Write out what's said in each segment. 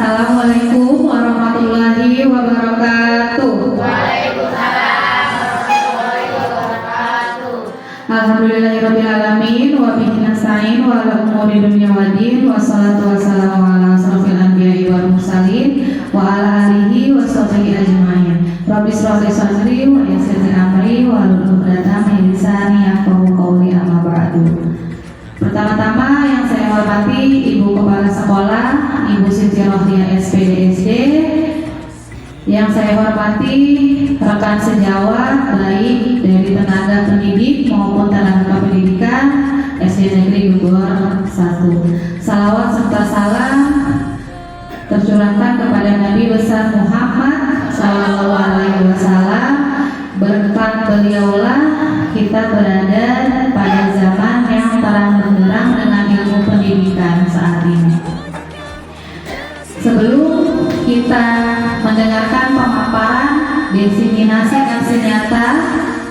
Assalamualaikum warahmatullahi wabarakatuh. Waalaikumsalam warahmatullahi wabarakatuh. Alhamdulillahirabbil alamin wa bihi nasta'in wa ala umuri dunya waddin wassalatu wassalamu ala asrofil anbiya'i wal mursalin wa ala alihi wa sahbihi ajmain. Rabbi shrah li sadri wa yassir li amri wa hlul 'uqdatam min lisani yafqahu qawli amma ba'du. Pertama-tama yang saya hormati Ibu Kepala Sekolah, Ibu Siti Rohdiah SPD, yang saya hormati rekan sejawat baik dari tenaga pendidik maupun tenaga pendidikan SD Negeri Bogor 1. Salawat serta salam tercurahkan kepada Nabi besar Muhammad SAW. Berkat beliaulah kita berada pada zaman yang terang benderang dengan ilmu pendidikan saat ini. Sebelum kita mendengarkan pemaparan diseminasi nyata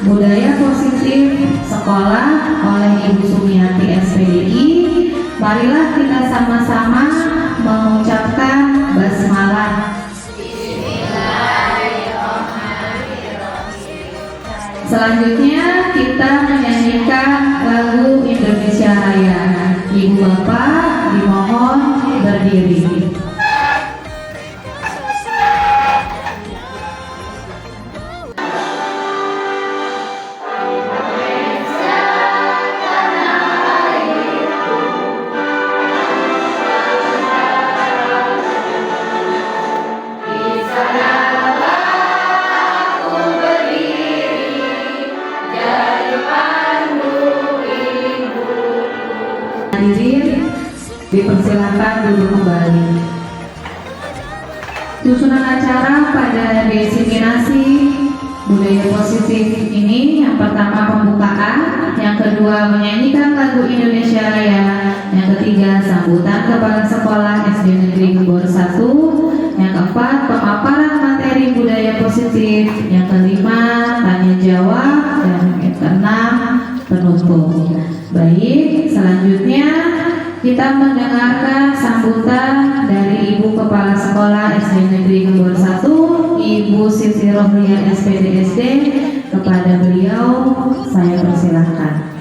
budaya positif sekolah oleh Ibu Sumiati SPDI, marilah kita sama-sama mengucapkan basmalah. Selanjutnya kita menyanyikan lagu Indonesia Raya. Ibu Bapak dimohon berdiri. Hadirin dipersilakan duduk kembali. Susunan acara pada diseminasi budaya positif ini, yang pertama pembukaan, yang kedua menyanyikan lagu Indonesia Raya, yang ketiga sambutan kepala sekolah SD Negeri Bogor 1, yang keempat pemaparan materi budaya positif, yang kelima tanya jawab, dan yang keenam penutup. Baik, selanjutnya kita mendengarkan sambutan dari Ibu Kepala Sekolah SD Negeri Bogor 1, Ibu Siti Rohdiah SPD. Kepada beliau saya persilahkan.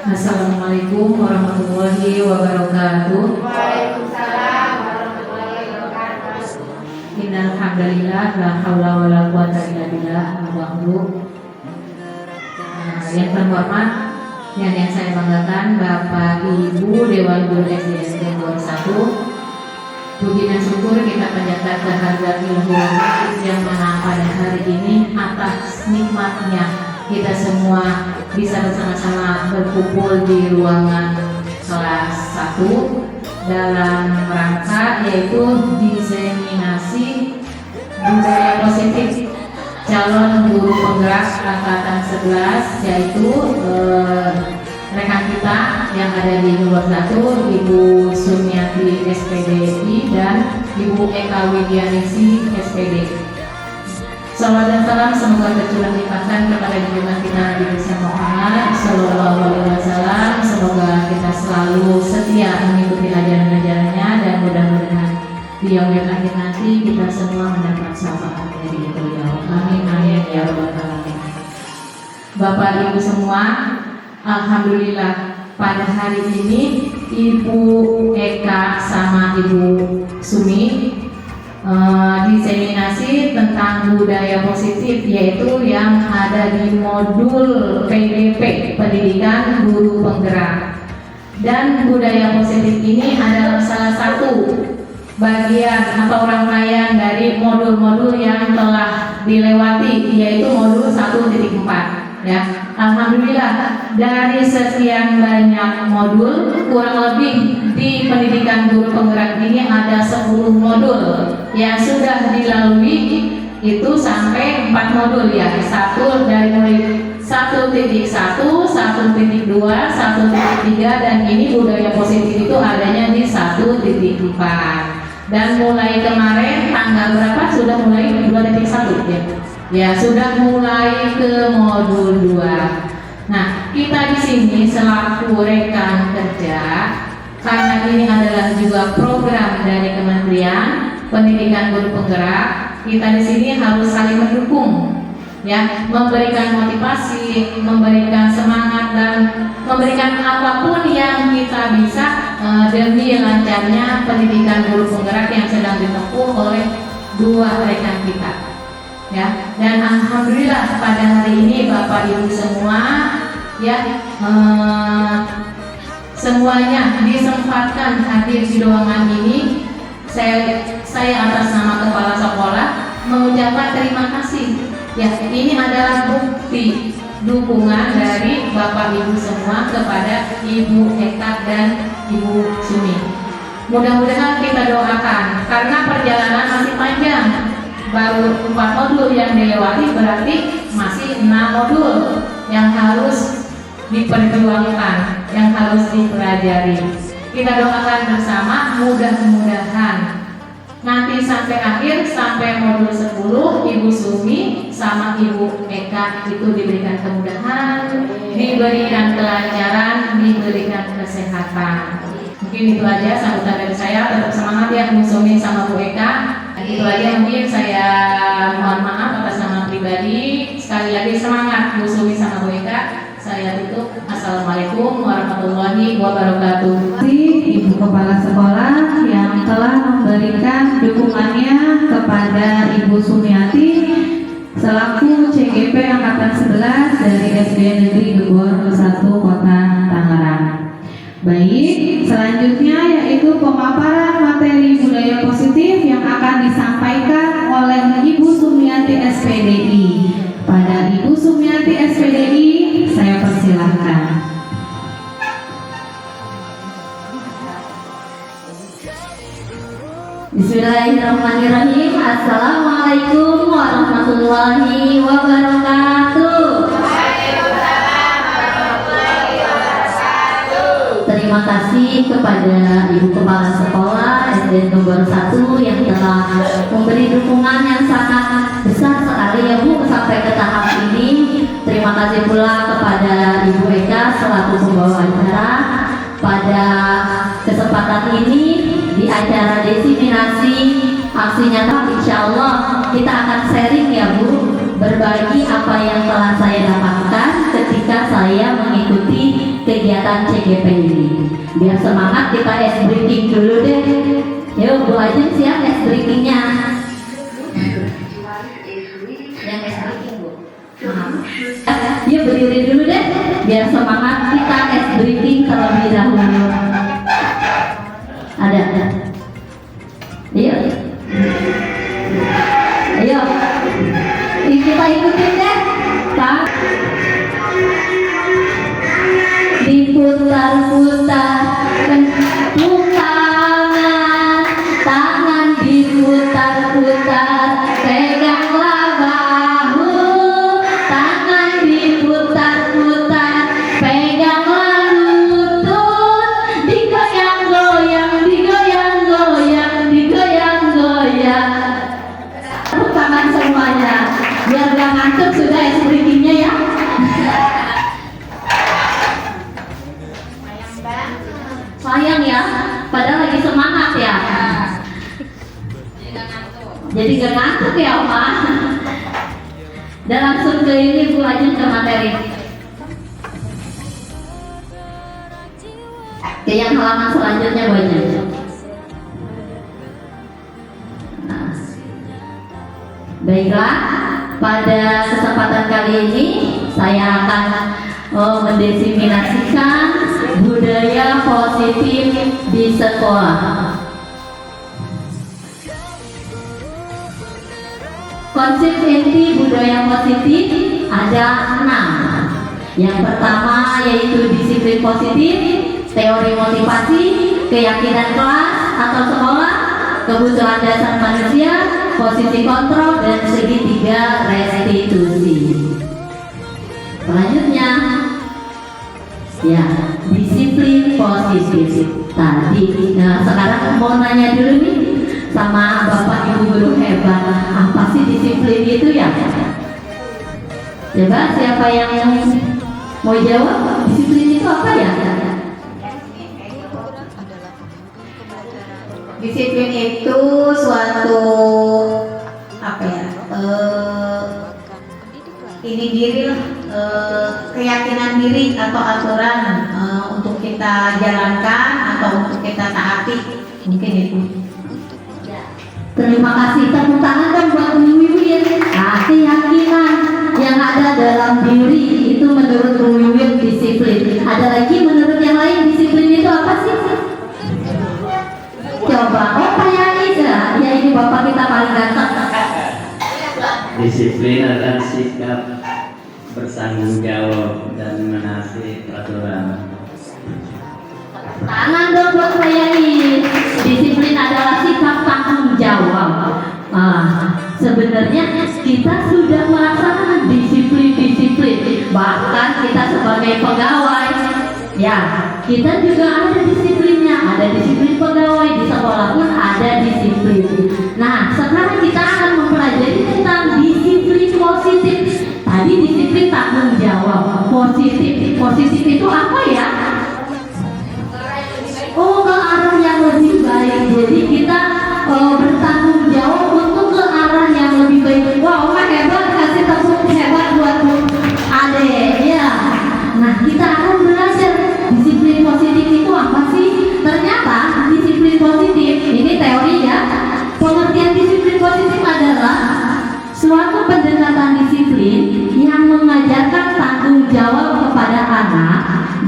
Assalamualaikum warahmatullahi wabarakatuh. Waalaikumsalam warahmatullahi wabarakatuh. Innal hamdalillah la haula wala quwata illa billah. Yang terhormat, yang saya banggakan Bapak Ibu Dewan Guru SD Bogor 1, puji dan syukur kita panjatkan kehadirat ilahi yang mana pada hari ini atas nikmatnya kita semua bisa bersama-sama berkumpul di ruangan kelas 1 dalam rangka yaitu diseminasi budaya positif calon guru penggerak angkatan 11, yaitu rekan kita yang ada di Bogor 1, Ibu Sumiati SPDI dan Ibu Eka Widianisi SPD. Salawat dan salam semoga tercurah limpahkan kepada junjungan kita Nabi besar Muhammad Sallallahu Alaihi Wasallam. Semoga kita selalu setia mengikuti ajaran-ajarannya dan mudah-mudahan di yaumil akhir nanti kita semua mendapat syafaat dari beliau. Amin amin ya rabbal alamin. Bapak Ibu semua, alhamdulillah pada hari ini Ibu Eka sama Ibu Sumi diseminasi tentang budaya positif, yaitu yang ada di modul PDP Pendidikan Guru Penggerak. Dan budaya positif ini adalah salah satu bagian atau rangkaian dari modul-modul yang telah dilewati, yaitu modul 1.4 ya. Alhamdulillah dari sekian banyak modul, kurang lebih di pendidikan guru penggerak ini ada 10 modul yang sudah dilalui, itu sampai 4 modul ya. Satu dari mulai 1.1, 1.2, 1.3, dan ini budaya positif itu adanya di 1.4. Dan mulai kemarin tanggal berapa sudah mulai 2.1 ya? Ya sudah mulai ke modul 2. Nah kita di sini selaku rekan kerja karena ini adalah juga program dari Kementerian Pendidikan Guru Penggerak, kita di sini harus saling mendukung, ya, memberikan motivasi, memberikan semangat dan memberikan apapun yang kita bisa demi lancarnya pendidikan guru penggerak yang sedang ditempuh oleh dua rekan kita, ya. Dan alhamdulillah pada hari ini Bapak Ibu semua, ya, semuanya disempatkan hadir di ruangan ini. Saya atas nama Kepala Sekolah mengucapkan terima kasih. Ya, ini adalah bukti dukungan dari Bapak Ibu semua kepada Ibu Eka dan Ibu Sumi. Mudah-mudahan kita doakan karena perjalanan masih panjang. Baru 4 modul yang dilewati, berarti masih 6 modul yang harus diperjuangkan, yang harus dipelajari. Kita doakan bersama, mudah-mudahan nanti sampai akhir, sampai modul 10, Ibu Sumi sama Ibu Eka itu diberikan kemudahan, diberikan kelancaran, diberikan kesehatan. Mungkin itu aja sambutan dari saya. Tetap semangat ya Bu Sumi sama Bu Eka. Itu aja, mungkin saya mohon maaf atas nama pribadi. Sekali lagi semangat Bu Sumi sama Bu Eka. Saya tutup. Assalamualaikum warahmatullahi wabarakatuh. Ibu Kepala Sekolah yang telah memberikan dukungannya kepada Ibu Sumiati selaku CGP Angkatan 11 dari SD Negeri Gebor 1 Kota Tangerang. Baik, selanjutnya yaitu pemaparan materi budaya positif yang akan disampaikan oleh Ibu Sumiati SPDI. Pada Ibu Sumiati SPDI, saya persilahkan. Bismillahirrahmanirrahim. Assalamualaikum warahmatullahi wabarakatuh. Terima kasih kepada Ibu Kepala Sekolah SD nomor 1 yang telah memberi dukungan yang sangat besar sekali ya Bu sampai ke tahap ini. Terima kasih pula kepada Ibu Eka selaku pembawa acara pada kesempatan ini di acara desiminasi aksi nyata. Insya Allah kita akan sharing ya Bu, berbagi apa yang telah saya dapatkan ketika saya mengikuti kegiatan CGP ini. Biar semangat kita ice breaking dulu deh. Yuk Bu Ajeng siap ice breakingnya. Yang ice breaking Bu. Yuk berdiri dulu deh. Biar semangat kita ice breaking terlebih dahulu. Ada. Ayo. Ayo. Kita ikutin deh. Pak. Diputar-putar, tangan, tangan diputar-putar, peganglah bahu, tangan diputar-putar, peganglah lutut, digoyang-goyang, digoyang-goyang, digoyang-goyang. Tepuk tangan semuanya, biar gak ngantuk sudah explaining-nya ya. Sayang ya, padahal lagi semangat ya. Jadi gak ngantuk ya Oma. Dan langsung ke ini Bu Ajeng ke materi. Ke yang halaman selanjutnya Bu Ajeng. Nah, baiklah, pada kesempatan kali ini saya akan mendesiminasikan budaya positif di sekolah. Konsep inti budaya positif ada 6. Yang pertama yaitu disiplin positif, teori motivasi, keyakinan kelas atau sekolah, kebutuhan dasar manusia, posisi kontrol, dan segitiga restitusi. Selanjutnya ya, disiplin positif tadi. Nah, sekarang mau nanya dulu nih sama Bapak Ibu guru hebat, apa sih disiplin itu ya? Coba siapa yang mau jawab? Disiplin itu apa ya? Disiplin itu suatu apa ya? Ini diri lah, keyakinan diri atau aturan untuk kita jalankan atau untuk kita taati, mungkin itu. Terima kasih, tepuk tangan kan buat Bu Wiwin. Nah, keyakinan yang ada dalam diri itu menurut Bu Wiwin disiplin. Ada lagi menurut yang lain disiplin itu apa sih? Coba, oh kayak ya ini bapak kita paling ganteng. Disiplin adalah sikap bertanggung jawab dan menaati peraturan. Tangan dong buat saya ini. Disiplin adalah sikap tanggung jawab. Sebenarnya kita sudah melaksanakan disiplin. Bahkan kita sebagai pegawai, ya kita juga ada disiplinnya. Ada disiplin pegawai di sekolah pun ada disiplin. Nah, sekarang kita akan mempelajari tentang disiplin positif. Tadi disiplin tanggung jawab. Positif itu apa ya? Oh, ke arah yang lebih baik. Jadi kita bertanggung jawab untuk ke arah yang lebih baik. Wah, Oma hebat, kasih tepuk hebat buat Ade. Ya. Nah, kita akan belajar disiplin positif itu apa sih? Ternyata disiplin positif ini teori ya. Pengertian disiplin positif adalah suatu pendekatan disiplin yang mengajarkan tanggung jawab kepada anak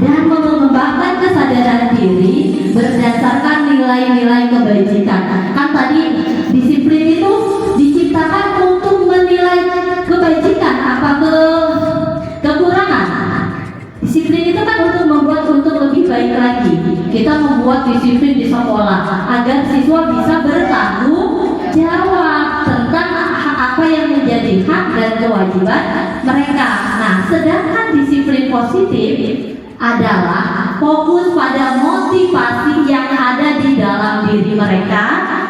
dan mengembangkan kesadaran diri berdasarkan nilai-nilai kebajikan. Kan tadi disiplin itu diciptakan untuk menilai kebajikan apa kekurangan. Disiplin itu kan untuk membuat untuk lebih baik lagi. Kita membuat disiplin di sekolah agar siswa bisa bertanggung jawab tentang apa yang menjadi hak dan kewajiban mereka. Nah, sedangkan disiplin positif adalah fokus pada motivasi yang ada di dalam diri mereka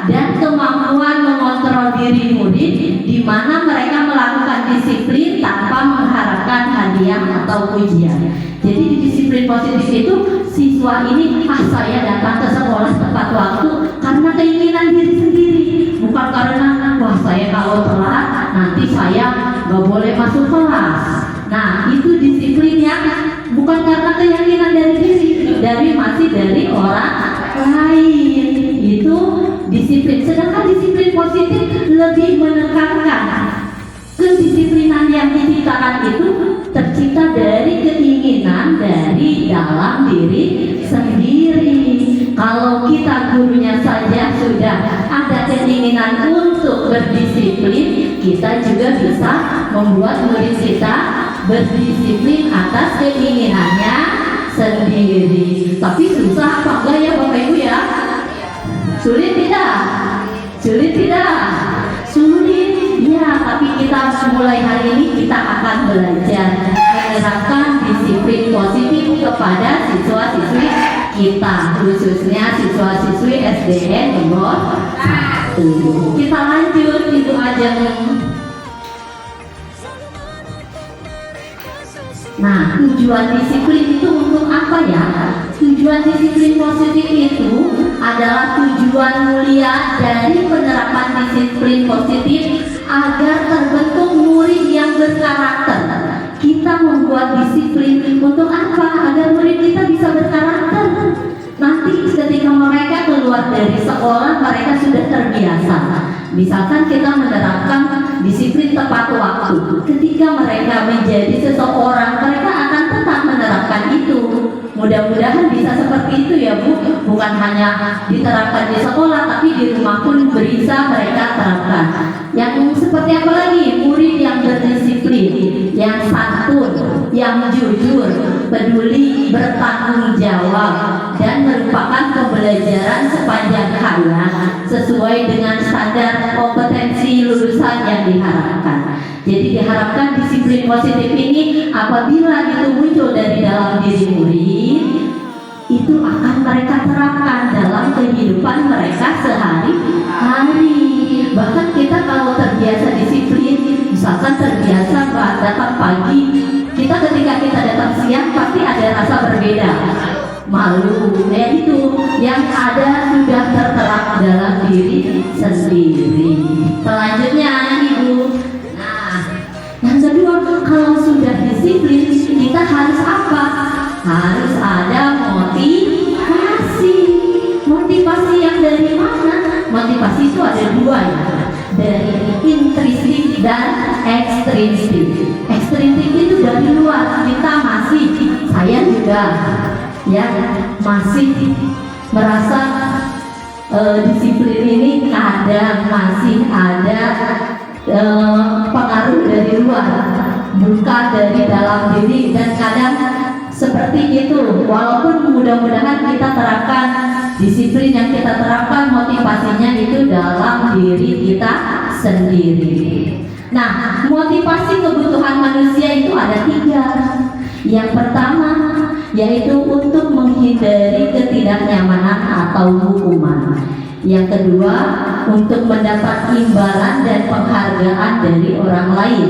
dan kemampuan mengontrol diri murid, di mana mereka melakukan disiplin tanpa mengharapkan hadiah atau pujian. Jadi di disiplin positif itu siswa ini saya datang ke sekolah tepat waktu karena keinginan diri sendiri, bukan karena wah saya kalau telat nanti saya nggak boleh masuk kelas. Nah, itu disiplin yang bukan karena keyakinan dari diri, masih dari orang lain. Itu disiplin. Sedangkan disiplin positif lebih menekankan kedisiplinan yang diciptakan itu tercipta dari keinginan dari dalam diri sendiri. Kalau kita gurunya saja sudah ada keinginan untuk berdisiplin, kita juga bisa membuat murid kita berdisiplin atas keinginannya sendiri. Tapi susah apa enggak ya Bapak Ibu ya? Sulit tidak? Sulit tidak? Sulit ya, tapi kita mulai hari ini kita akan belajar menerapkan disiplin positif kepada siswa-siswi kita, khususnya siswa-siswi SDN nomor 1. Kita lanjut, itu aja. Nah, tujuan disiplin itu untuk apa ya? Tujuan disiplin positif itu adalah tujuan mulia dari penerapan disiplin positif agar terbentuk murid yang berkarakter. Kita membuat disiplin untuk apa? Agar murid kita bisa berkarakter. Nanti ketika mereka keluar dari sekolah, mereka sudah terbiasa. Misalkan kita menerapkan disiplin tepat waktu, ketika mereka menjadi seseorang, mereka akan tetap menerapkan itu. Mudah-mudahan bisa seperti itu ya Bu, bukan hanya diterapkan di sekolah, tapi di rumah pun bisa mereka terapkan. Yang seperti apa lagi? Murid yang berdisiplin, yang santun, yang jujur, peduli, bertanggung jawab, dan merupakan pembelajaran sepanjang hayat sesuai dengan standar kompetensi lulusan yang diharapkan. Jadi diharapkan disiplin positif ini apabila itu muncul dari dalam diri murid, itu akan mereka terapkan dalam kehidupan mereka sehari-hari. Bahkan kita kalau terbiasa disiplin, misalkan terbiasa datang pagi, kita ketika kita datang siang pasti ada rasa berbeda, malu, ya itu yang ada sudah terterap dalam diri sendiri. Selanjutnya Ibu, nah yang kedua, kalau sudah disiplin kita harus apa? Harus ada motivasi. Motivasi yang dari mana? Motivasi itu ada dua ya, dari intrinsik dan ekstrinsik. Ekstrinsik itu dari luar, kita masih, saya juga ya masih merasa disiplin ini kadang masih ada pengaruh dari luar, bukan dari dalam diri, dan kadang seperti itu. Walaupun mudah-mudahan kita terapkan disiplin yang kita terapkan, motivasinya itu dalam diri kita sendiri. Nah, motivasi kebutuhan manusia itu ada 3. Yang pertama yaitu untuk menghindari ketidaknyamanan atau hukuman. Yang kedua, untuk mendapat imbalan dan penghargaan dari orang lain.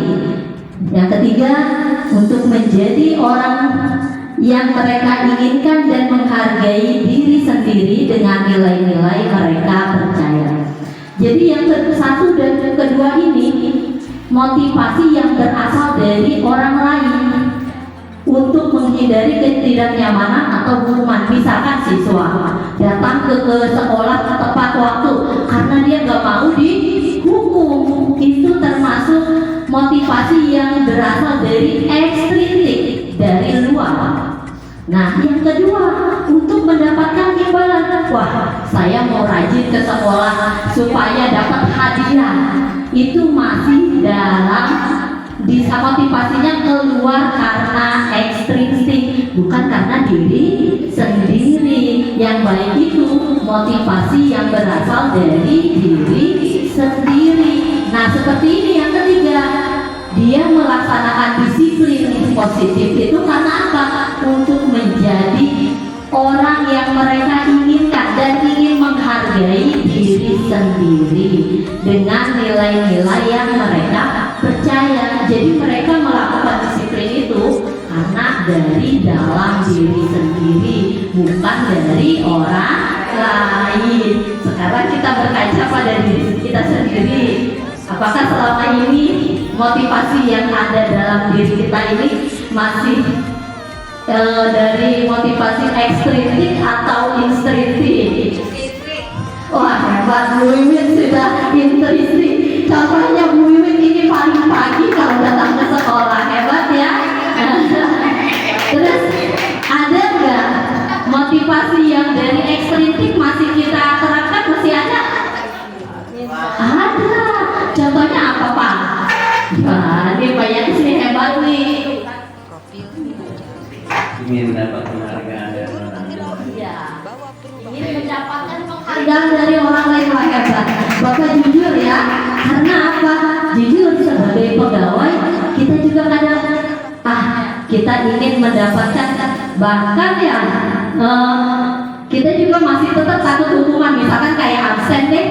Yang ketiga, untuk menjadi orang yang mereka inginkan dan menghargai diri sendiri dengan nilai-nilai mereka percaya. Jadi yang satu dan kedua ini motivasi yang berasal dari orang lain untuk menghindari ketidaknyamanan atau hukuman. Misalkan siswa datang ke sekolah tepat waktu karena dia nggak mau dihukum, itu termasuk motivasi yang berasal dari ekstrinsik, dari luar. Nah, yang kedua, untuk mendapatkan imbalan. Wah, saya mau rajin ke sekolah supaya dapat hadiah. Itu masih dalam, bisa motivasinya keluar karena ekstrinsik, bukan karena diri sendiri. Yang baik itu motivasi yang berasal dari diri sendiri. Nah, seperti ini yang ketiga, dia melaksanakan disiplin positif itu karena apa? Untuk menjadi orang yang mereka inginkan dan ingin menghargai diri sendiri dengan nilai-nilai yang mereka percaya. Jadi mereka melakukan disiplin itu karena dari dalam diri sendiri, bukan dari orang lain. Sekarang kita berkaca pada diri kita sendiri. Apakah selama ini motivasi yang ada dalam diri kita ini masih dari motivasi ekstrinsik atau intrinsik? Wah, hebat, Bu Wiwin sudah intrinsik. Contohnya Bu Wiwin ini paling pagi kalau datang ke sekolah, hebat ya. Terus ada nggak motivasi yang dari ekstrinsik masih kita terapkan? Masih ada? Ada. Contohnya apa, Pak? Wah, ini Pak Yan sih hebat nih. Ingin dapat penghargaan dari orang lain. Iya. Ingin mendapatkan penghargaan dari orang lain, Pak, hebat. Bapak jujur ya, karena apa? Jujur sebagai pegawai, kita juga kadang kita ingin mendapatkan, bahkan ya kita juga masih tetap takut hukuman. Misalkan kayak absen deh.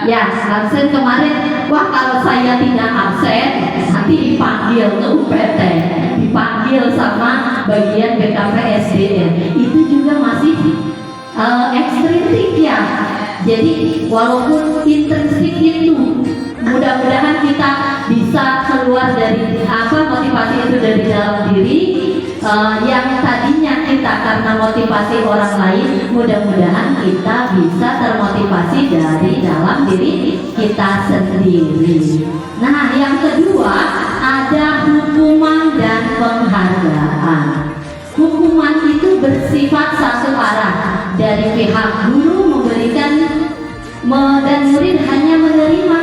Ya, absen kemarin, wah kalau saya tidak absen nanti dipanggil ke UPT, dipanggil sama bagian BKPSDM. Itu juga masih ekstrinsik ya. Jadi walaupun intrinsik itu, mudah-mudahan kita bisa keluar dari motivasi itu dari dalam diri. Yang tadinya kita karena motivasi orang lain, mudah-mudahan kita bisa termotivasi dari dalam diri kita sendiri. Nah, yang kedua ada hukuman dan penghargaan. Hukuman itu bersifat satu arah, dari pihak guru memberikan dan murid hanya menerima.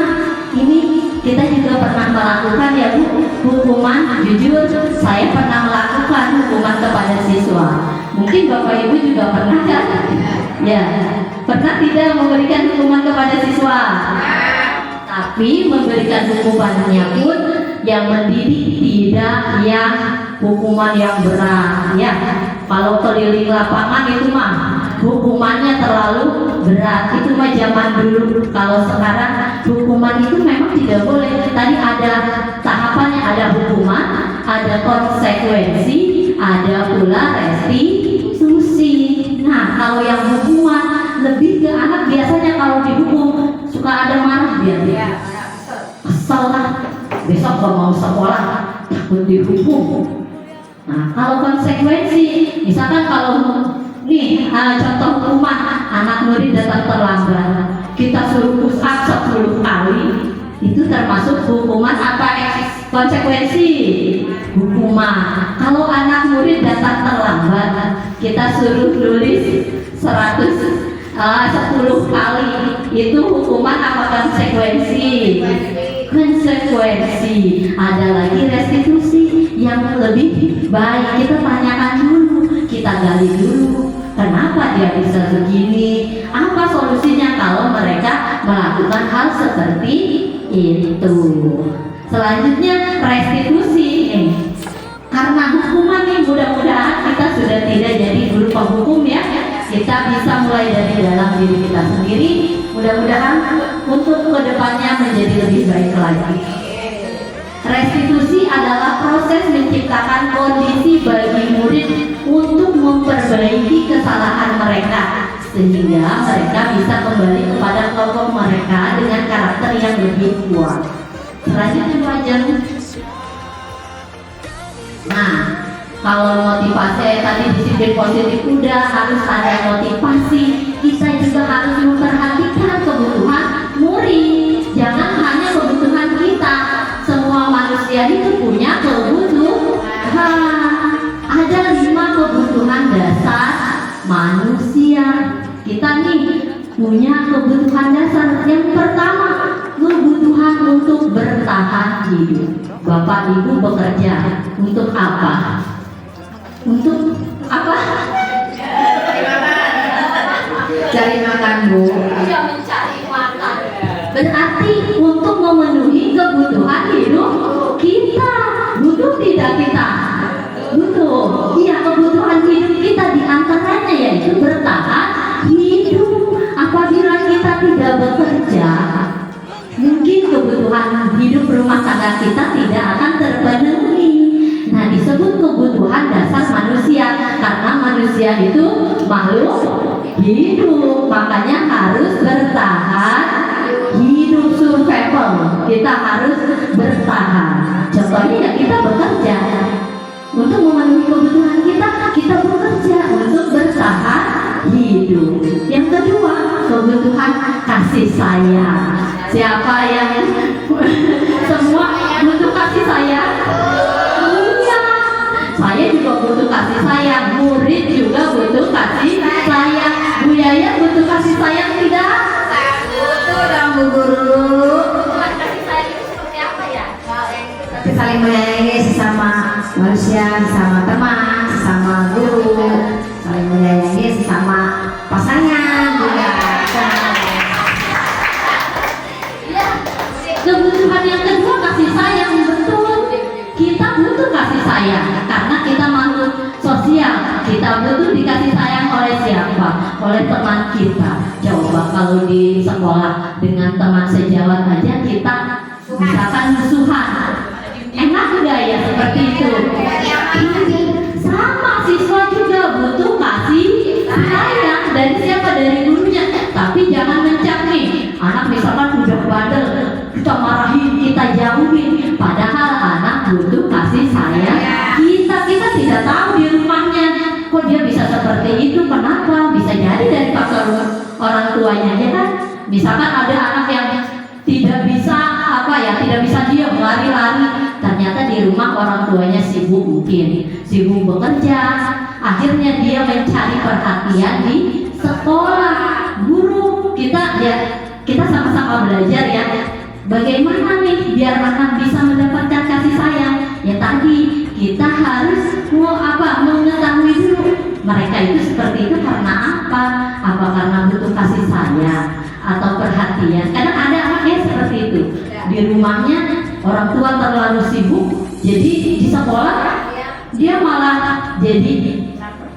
Ini kita juga pernah melakukan ya Bu, hukuman. Jujur saya pernah melakukan hukuman kepada siswa. Mungkin Bapak Ibu juga pernah kan? Ya, pernah tidak memberikan hukuman kepada siswa? Tapi memberikan hukumannya pun yang mendidik, tidak yang hukuman yang berat ya. Kalau keliling lapangan itu mah hukumannya terlalu berat, itu mah zaman dulu. Kalau sekarang hukuman itu memang tidak boleh. Tadi ada tahapannya, ada hukuman, ada konsekuensi, ada pula restitusi. Nah, kalau yang hukuman lebih ke anak, biasanya kalau kok mau sekolah takut dihukum. Nah, kalau konsekuensi, misalkan kalau nih contoh hukuman anak murid datang terlambat, kita suruh push up 10 kali, itu termasuk hukuman apa? Konsekuensi hukuman. Kalau anak murid datang terlambat, kita suruh nulis 10 kali, itu hukuman apa konsekuensi? Konsekuensi. Ada lagi restitusi yang lebih baik. Kita tanyakan dulu, kita gali dulu, kenapa dia bisa begini, apa solusinya kalau mereka melakukan hal seperti itu. Selanjutnya restitusi. Karena hukuman nih, mudah-mudahan kita sudah tidak jadi guru penghukum ya. Kita bisa mulai dari dalam diri kita sendiri. Mudah-mudahan untuk kedepannya menjadi lebih baik lagi. Restitusi adalah proses menciptakan kondisi bagi murid untuk memperbaiki kesalahan mereka, sehingga mereka bisa kembali kepada kelompok mereka dengan karakter yang lebih kuat. Selanjutnya belajar. Nah, kalau motivasi tadi disiplin positif udah, harus ada motivasi. Kita juga harus memperhatikan kebutuhan murid. Jangan hanya kebutuhan kita. Semua manusia itu punya kebutuhan. Ada 5 kebutuhan dasar manusia. Kita nih punya kebutuhan dasar. Yang pertama, kebutuhan untuk bertahan hidup. Bapak Ibu bekerja untuk apa? Untuk apa? Cari makan, Bu. Dia mencari makan. Berarti untuk memenuhi kebutuhan hidup kita. Butuh tidak kita? Butuh. Iya, kebutuhan hidup kita diantaranya yaitu bertahan hidup. Apabila kita tidak bekerja, mungkin kebutuhan hidup rumah tangga kita tidak akan terpenuhi. Nah, disebut kebutuhan dasar manusia karena manusia itu makhluk hidup, makanya harus bertahan hidup, survival. Kita harus bertahan. Contohnya ya kita bekerja untuk memenuhi kebutuhan kita bekerja untuk bertahan hidup. Yang kedua, kebutuhan kasih sayang. Siapa yang semua butuh kasih sayang? Iya, saya juga butuh kasih sayang. Murid juga butuh kasih sayang. Bu Yaya butuh kasih sayang tidak? Butuh dong, Bu Guru. Kasih sayang itu seperti apa ya? Tapi saling menyayangi sesama manusia, sesama teman, sesama guru, saling menyayangi sesama pasangan juga. Kebutuhan yang kedua kasih sayang, betul. Kita butuh kasih sayang karena kita makhluk sosial. Kita butuh dikasih sayang oleh siapa? Oleh teman kita. Coba kalau di sekolah dengan teman sejawat aja kita misalkan musuhan, enak enggak ya seperti itu? Sama, siswa juga butuh kasih sayang dari siapa? Dari gurunya. Tapi jangan mencap nih, anak misalkan udah bandel, kita marahin, kita jauhin. Padahal anak butuh kasih sayang kita tidak tahu di rumahnya kok dia bisa seperti itu. Kenapa? Bisa jadi dari faktor orang tuanya ya kan. Misalkan ada anak yang tidak bisa tidak bisa diam, lari-lari. Ternyata di rumah orang tuanya sibuk, mungkin sibuk bekerja. Akhirnya dia mencari perhatian di sekolah. Guru kita sama-sama belajar ya. Bagaimana nih biar anak bisa mendapatkan kasih sayang? Ya tadi kita harus mengetahui dulu mereka itu seperti itu karena apa? Apa karena butuh kasih sayang atau perhatian? Kadang ada anaknya seperti itu. Di rumahnya orang tua terlalu sibuk, jadi di sekolah dia malah jadi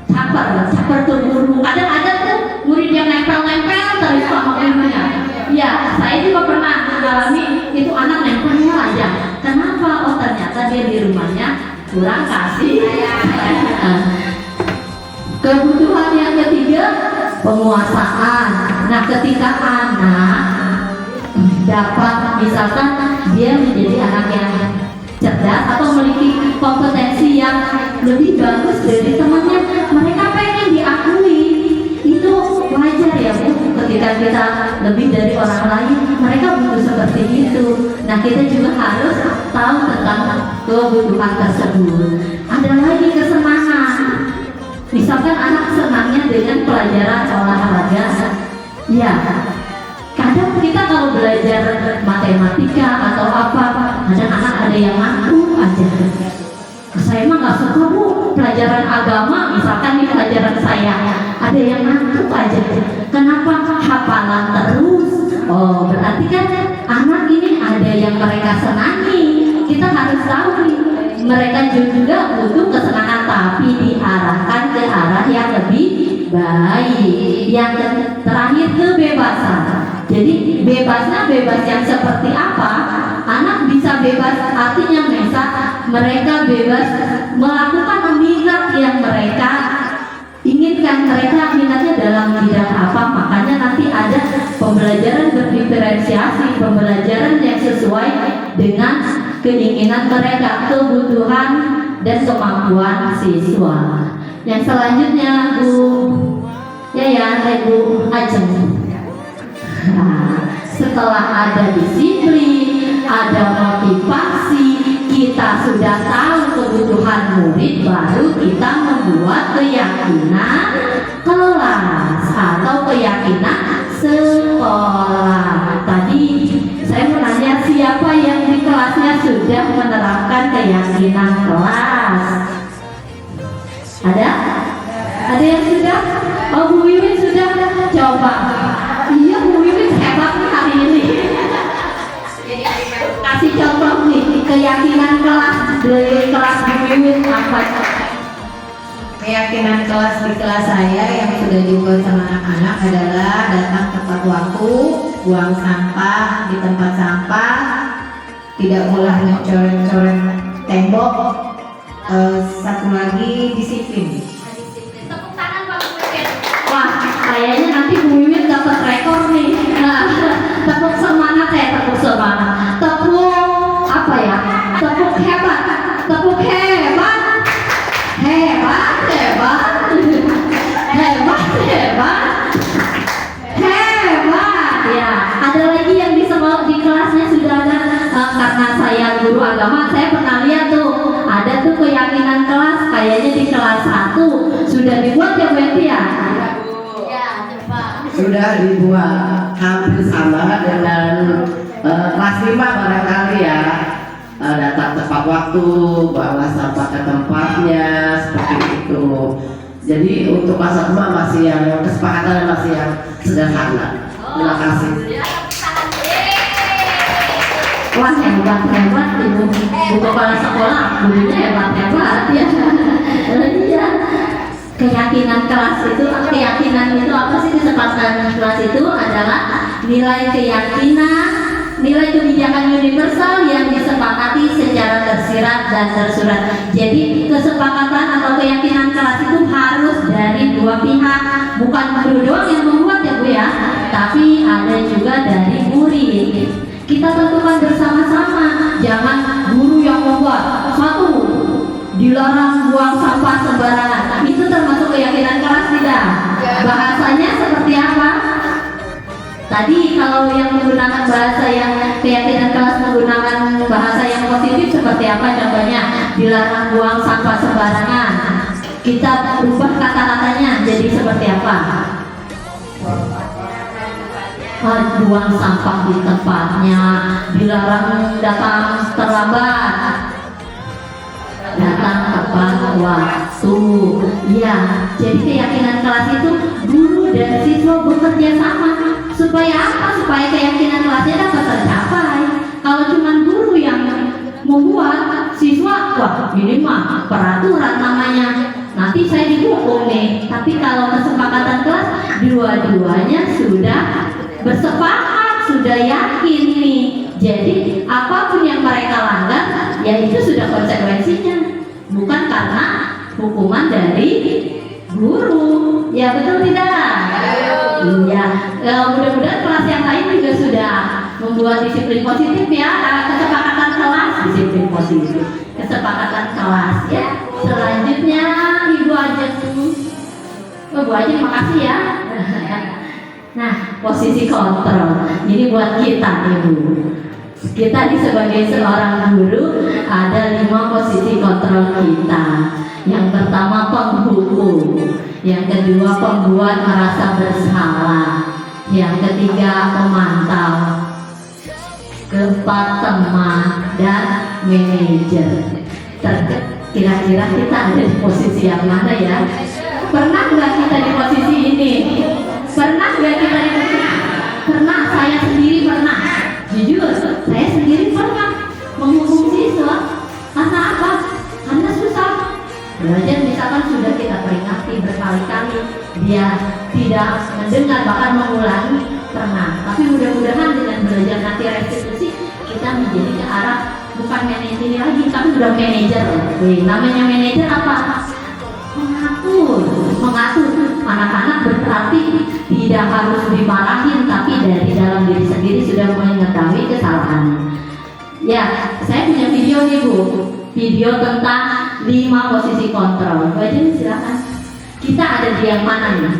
caper tuh guru. Ada tuh murid yang nempel-nempel terus sama gurunya. Ya, saya juga pernah mengalami itu, anak nempelnya aja. Kenapa? Oh ternyata dia di rumahnya kurang kasih sayang. Kebutuhan yang ketiga, penguasaan. Nah, ketika anak dapat misalkan dia menjadi anak yang cerdas atau memiliki kompetensi yang lebih bagus dari temannya, mereka pengen diakui. Itu wajar ya Bu, ketika kita lebih dari orang lain, mereka butuh seperti itu. Nah, kita juga harus tahu tentang kebutuhan tersebut. Ada lagi kesenangan. Misalkan anak senangnya dengan pelajaran olahraga, ya kadang kita kalau belajar matematika atau apa, kadang anak ada yang ngantuk aja. Saya mah nggak suka Bu, pelajaran agama misalkan di pelajaran saya ada yang ngantuk aja. Kenapa? Hafalan terus. Oh, berarti kan anak ini ada yang mereka senangi. Kita harus tahu nih, mereka juga butuh kesenangan, tapi diarahkan ke arah yang lebih baik. Yang terakhir, kebebasan. Jadi bebasnya bebas yang seperti apa? Anak bisa bebas, artinya mereka bebas melakukan minat yang mereka inginkan. Mereka minatnya dalam bidang apa? Makanya nanti ada pembelajaran berdiferensiasi, pembelajaran yang sesuai dengan keinginan mereka, kebutuhan dan kemampuan siswa. Yang selanjutnya Bu Bu Ajeng. Nah, setelah ada disiplin, ada motivasi, kita sudah tahu kebutuhan murid, baru kita membuat keyakinan kelas atau keyakinan sekolah. Tadi saya mau nanya, siapa yang di kelasnya sudah menerapkan keyakinan kelas? Ada? Ada yang sudah? Oh, Bu Wiwin sudah? Coba. Iya, Bu Wiwin hebat hari ini. Kasih contoh nih, keyakinan kelas dari kelas Bu Wiwin apa? Keyakinan kelas di kelas saya yang sudah dibuat sama anak-anak adalah datang tepat waktu, buang sampah di tempat sampah, tidak boleh mencoret-coret tembok, satu lagi disiplin. Tepuk tangan Pak Bu Wiwin. Wah, kayaknya nanti Bu Wiwin dapat rekor nih. Nah, tepuk semangat ya, tepuk semangat. Tepuk apa ya? Tepuk hebat. Tepuk hebat. Hebat, hebat. Hebat, hebat. Hebat. Ya, ada lagi yang di sekolah di kelasnya sudah ada, karena saya guru agama, saya pernah lihat tuh ada tuh keyakinan kelas, kayaknya di kelas 1 sudah dibuat ya Bu Enti ya? Ya, coba. Sudah dibuat hampir sama dengan kelas 5 barangkali ya. Datang tepat waktu, bawa sampah ke tempatnya, seperti itu. Jadi untuk kelas 1 masih yang kesepakatan masih yang sederhana. Terima kasih. Wah, hebat ibu kepala sekolah, gurunya hebat ya. Iya. Keyakinan kelas itu, keyakinan itu apa sih? Kesepakatan kelas itu adalah nilai keyakinan, nilai kebijakan universal yang disepakati secara tersirat dan tersurat. Jadi kesepakatan atau keyakinan kelas itu harus dari dua pihak, bukan guru doang yang membuat ya Bu ya, tapi ada juga dari murid. Kita tentukan bersama-sama, jangan guru yang membuat. Satu, dilarang buang sampah sembarangan. Nah, itu termasuk keyakinan kelas tidak? Bahasanya seperti apa? Tadi kalau yang menggunakan bahasa yang keyakinan kelas menggunakan bahasa yang positif seperti apa contohnya? Dilarang buang sampah sembarangan. Kita ubah kata-katanya jadi seperti apa? Buang sampah di tempatnya, dilarang datang terlambat, datang tepat waktu. Ya, jadi keyakinan kelas itu guru dan siswa bekerja sama. Supaya apa? Supaya keyakinan kelasnya dapat tercapai. Kalau cuma guru yang membuat, siswa, wah ini mah peraturan namanya, nanti saya dihukum nih. Tapi kalau kesepakatan kelas, dua-duanya sudah bersepakat, sudah yakin nih. Jadi apapun yang mereka langgar, ya itu sudah konsekuensinya, bukan karena hukuman dari guru. Ya betul tidak? Iya. Mudah-mudahan kelas yang lain juga sudah membuat disiplin positif ya, kesepakatan kelas, disiplin positif, kesepakatan kelas ya. Selanjutnya Ibu Ajeng, Bu Ajeng makasih ya. Nah, posisi kontrol ini buat kita Ibu. Kita sebagai seorang guru ada 5 posisi kontrol kita. Yang pertama penghukum, yang kedua pembuat merasa bersalah, yang ketiga pemantau, keempat teman dan manajer. Kira-kira kita ada di posisi yang mana ya? Pernah nggak kita di posisi ini? Pernah nggak kita di posisi? Pernah, saya sendiri pernah. Jujur, saya sendiri pernah menghukum siswa. Karena apa? Karena susah. Belajar misalkan sudah kita peringati berkali-kali, dia tidak mendengar bahkan mengulangi, pernah. Tapi mudah-mudahan dengan belajar nanti restitusi kita menjadi ke arah bukan manajer lagi, tapi sudah manajer. Namanya manajer apa? Mengatur anak-anak, berarti tidak harus dimarahin, tapi dari dalam diri sendiri sudah mengetahui kesalahannya. Ya, saya punya video nih Bu, video tentang 5 posisi kontrol. Bu aja silakan. Kita ada di yang mana nih?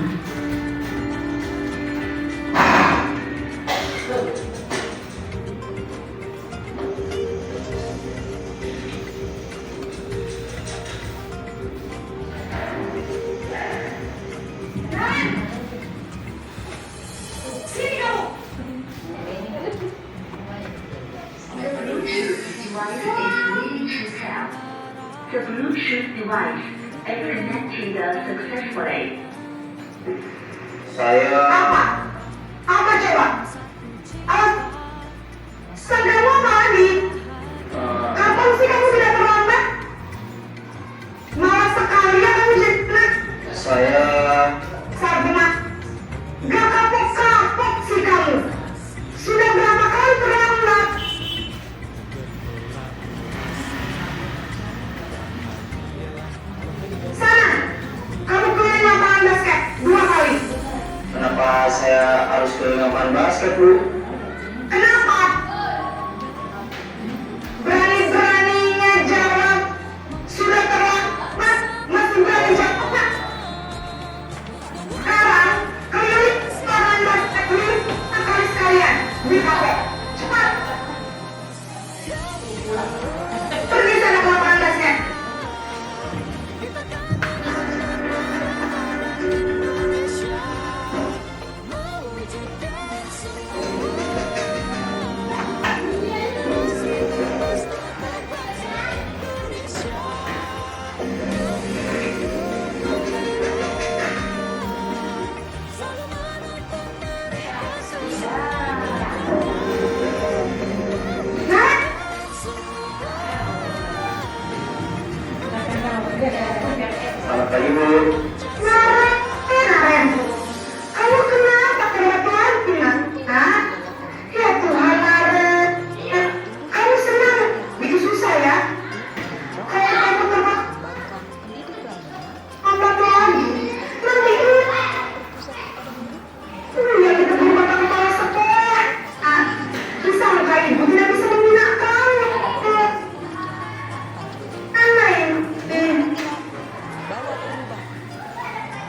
The Bluetooth device is connected successfully. Saya Apa coba? Sagamu tadi. Kapan sih kamu tidak terlambat? Malas sekali ya kamu jelek. saya Sarjana, gak kapok-kapok sih kamu. Sudah berapa kali terlambat? Sana, kamu keliling lapangan basket 2 kali. kenapa saya harus ke lapangan basket, Bu? Kenapa? Berani-beraninya jawab. Sudah terlambat, masih berani jawab, Pak. Sekarang, keliling lapangan basket dulu sekali-sekalian. Lebih kapok. Cepat. Pergi sana ke lapangan basket. Nah, Selamat pagi, Bu. Naren, kamu kenapa kebetulan pindah? Hah? Ya Tuhan, Naren. Kamu senang? Itu susah ya? Kayak kamu terlambat lagi. Nanti ya kita berubah kepala sekolah. Bisa nggak ibu tidak bisa membina kamu? Aneh.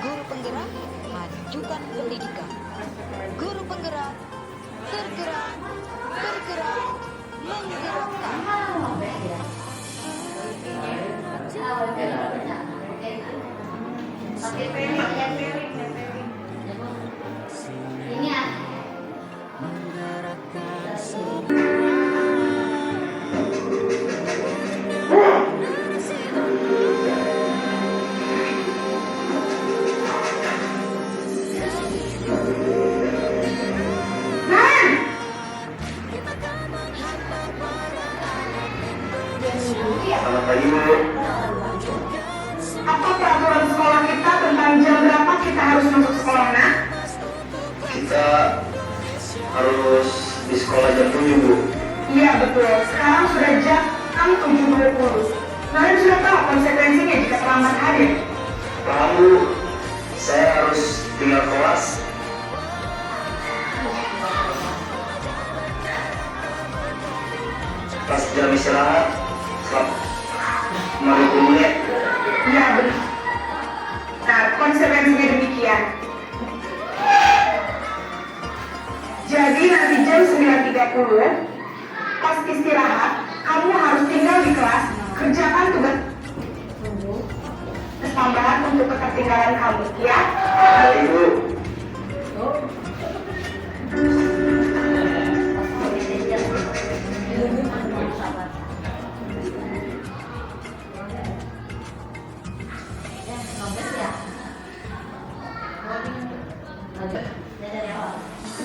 Guru penggerak majukan pendidikan. Guru penggerak tergerak, bergerak, menggerakkan. Ini ya. Naren, Selamat pagi, Bu. apa peraturan sekolah kita tentang jam berapa kita harus masuk sekolah, Nak? Kita harus di sekolah jam 7, Bu. Iya betul, sekarang sudah jam 7.20. Naren sudah tahu konsekuensinya jika terlambat hadir. Paham, Bu. Saya harus tinggal kelas. istirahat. Mari dulu ya. Ya benar. Nah, konsekuensinya demikian. Jadi nanti jam 9.30 pas istirahat, kamu harus tinggal di kelas, kerjakan tugas tambahan untuk ketertinggalan kamu, ya? Baik, Ibu.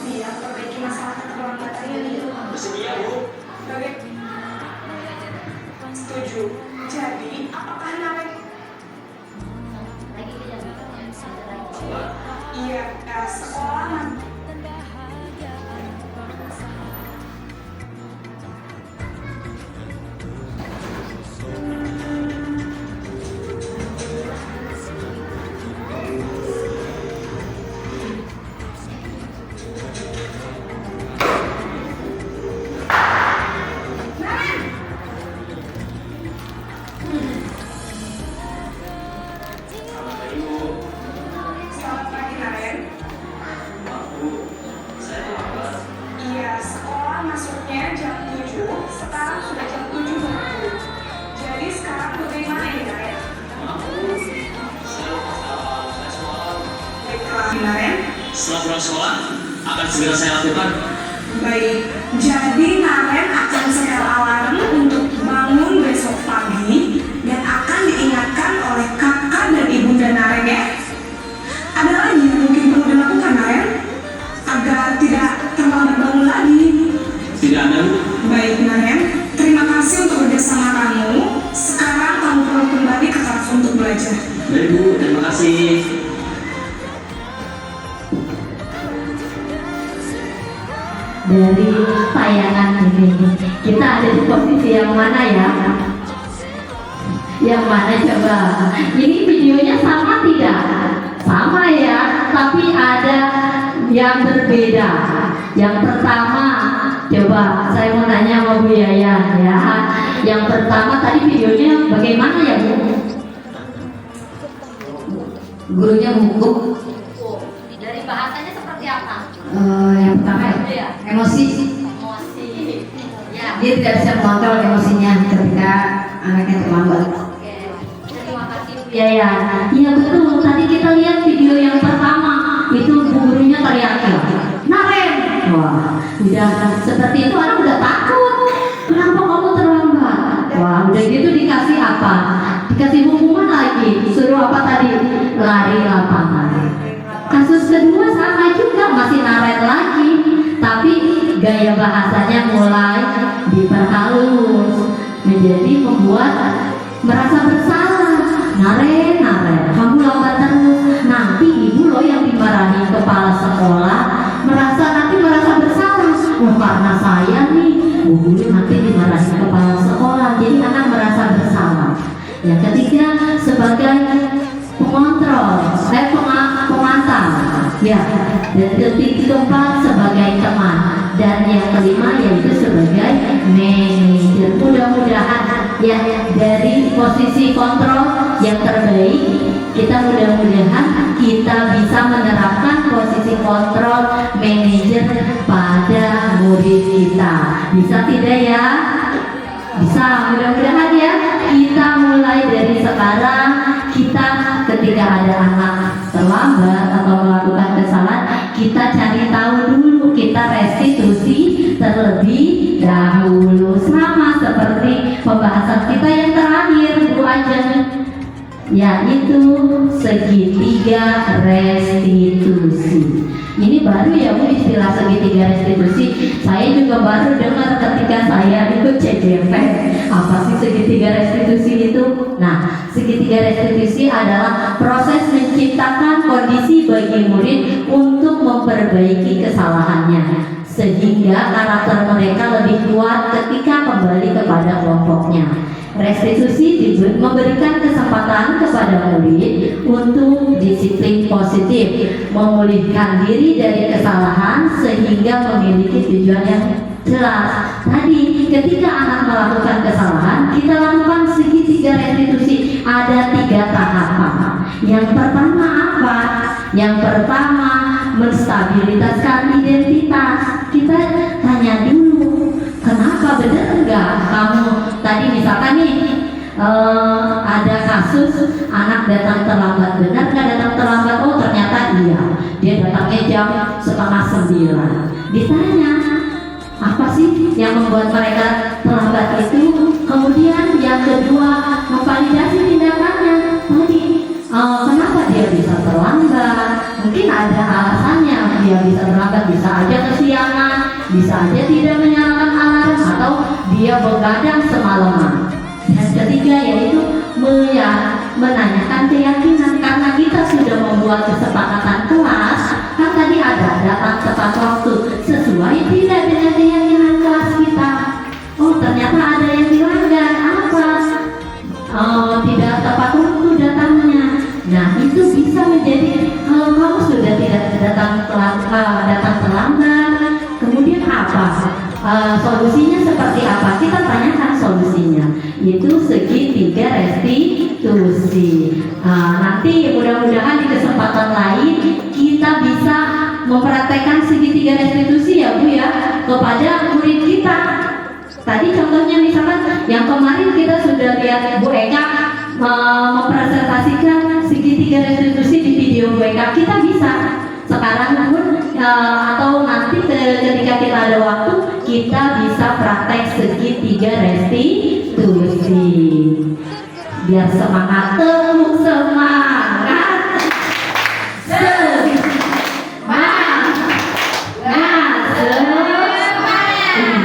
Iya, perbaiki masalah keterlambatannya itu. Bersedia, Bu. Setuju. Jadi, apakah namanya? Iya, sekolah. Selamat pagi, Naren. Iya, sekolah masuknya jam 7, sekarang sudah jam 7.20. Jadi sekarang bagaimana ini, Naren? Baiklah, Naren. Setelah pulang sekolah, akan segera saya lakukan. Baik, jadi Naren akan setel alarm untuk bangun besok pagi dan akan diingatkan oleh kakak dan ibunda Naren ya. Ada lagi yang mungkin perlu dilakukan Naren agar tidak terlambat bangun lagi. Tidak ada, Bu. Baik Naren, terima kasih untuk kerjasama kamu. Sekarang kamu perlu kembali ke kelas untuk belajar. Baik, Bu. Terima kasih. Dari tayangan ini kita ada di posisi yang mana ya? Yang mana coba? Ini videonya sama tidak? Sama ya, tapi ada yang berbeda. Yang pertama, coba saya mau nanya sama Bu Yayan ya. Yang pertama tadi videonya bagaimana ya Bu? Gurunya hukum. Dari bahasanya seperti apa? Yang pertama emosi. Emosi. Ya. Dia tidak bisa mengontrol emosinya ketika anaknya terlambat. Oke, terima kasih Bu Yayan. Iya betul, tadi kita lihat video yang pertama itu bu gurunya teriak, Naren. Wah, udah seperti itu anak udah takut. Kenapa kamu terlambat? Wah, udah gitu dikasih apa? Dikasih hukuman lagi. Suruh apa tadi? Lari lapangan. Kasus kedua sama juga, masih Naren lagi, tapi gaya bahasanya mulai diperhalus menjadi membuat merasa bersalah. Naren, kamu lambat terus. Nanti ibu loh yang dimarahi kepala sekolah, nanti merasa bersalah. Oh, karena saya nih, bu guru nanti dimarahi kepala sekolah, jadi anak merasa bersalah. Yang ketiga sebagai pengontrol, pengantar, ya. Dan keempat sebagai teman, dan yang kelima yaitu sebagai manajer. Mudah-mudahan ya dari posisi kontrol yang terbaik, kita mudah-mudahan kita bisa menerapkan posisi kontrol manajer pada murid kita. Bisa tidak ya? Bisa, mudah-mudahan ya. Kita mulai dari sekarang, kita ketika ada anak terlambat atau melakukan kesalahan, kita cari tahu dulu, kita restitusi terlebih dahulu. Sama seperti pembahasan kita yang terakhir, Bu Ajeng, yaitu segitiga restitusi. Ini baru ya Bu istilah segitiga restitusi. Saya juga baru dengar ketika saya ikut CJP. Apa sih segitiga restitusi itu? Nah, segitiga restitusi adalah proses menciptakan kondisi bagi murid untuk memperbaiki kesalahannya, sehingga karakter mereka lebih kuat ketika kembali kepada kelompoknya. Restitusi memberikan kesempatan kepada murid untuk disiplin positif, memulihkan diri dari kesalahan sehingga memiliki tujuan yang Jelas. Tadi ketika anak melakukan kesalahan, kita lakukan segitiga restitusi. Ada 3 tahapan. Yang pertama apa? Yang pertama menstabilitaskan identitas. Kita tanya dulu, kenapa, benar enggak kamu tadi misalkan nih ada kasus anak datang terlambat, benar nggak datang terlambat? Oh ternyata iya, dia datangnya jam 8:30. Ditanya, apa sih yang membuat mereka terlambat itu? Kemudian yang kedua, memvalidasi tindakannya. Tadi kenapa dia bisa terlambat? Mungkin ada alasannya. Dia bisa terlambat, bisa aja kesiangan, bisa aja tidak menyalakan alarm, atau dia begadang semalaman. Yang ketiga yaitu menanyakan keyakinan, karena kita sudah membuat kesepakatan kelas. Kan tadi ada datang tepat waktu, sesuai tidak dengan keyakinan kelas kita. Oh ternyata ada yang dilanggar, apa? Tidak tepat waktu datangnya. Nah itu bisa menjadi, kalau kamu sudah tidak datang terlambat, kemudian apa? Solusinya seperti apa? Kita tanyakan solusinya. Itu segitiga restitusi. Nanti mudah-mudahan di kesempatan lain kita bisa mempraktekkan segitiga restitusi ya Bu ya, kepada murid kita. Tadi contohnya misalkan yang kemarin kita sudah lihat Bu Eka mempresentasikan segitiga restitusi di video Bu Eka. Kita bisa sekarang pun atau nanti ketika kita ada waktu, kita bisa praktek segitiga restitusi. Biar semangat, tepuk semangat,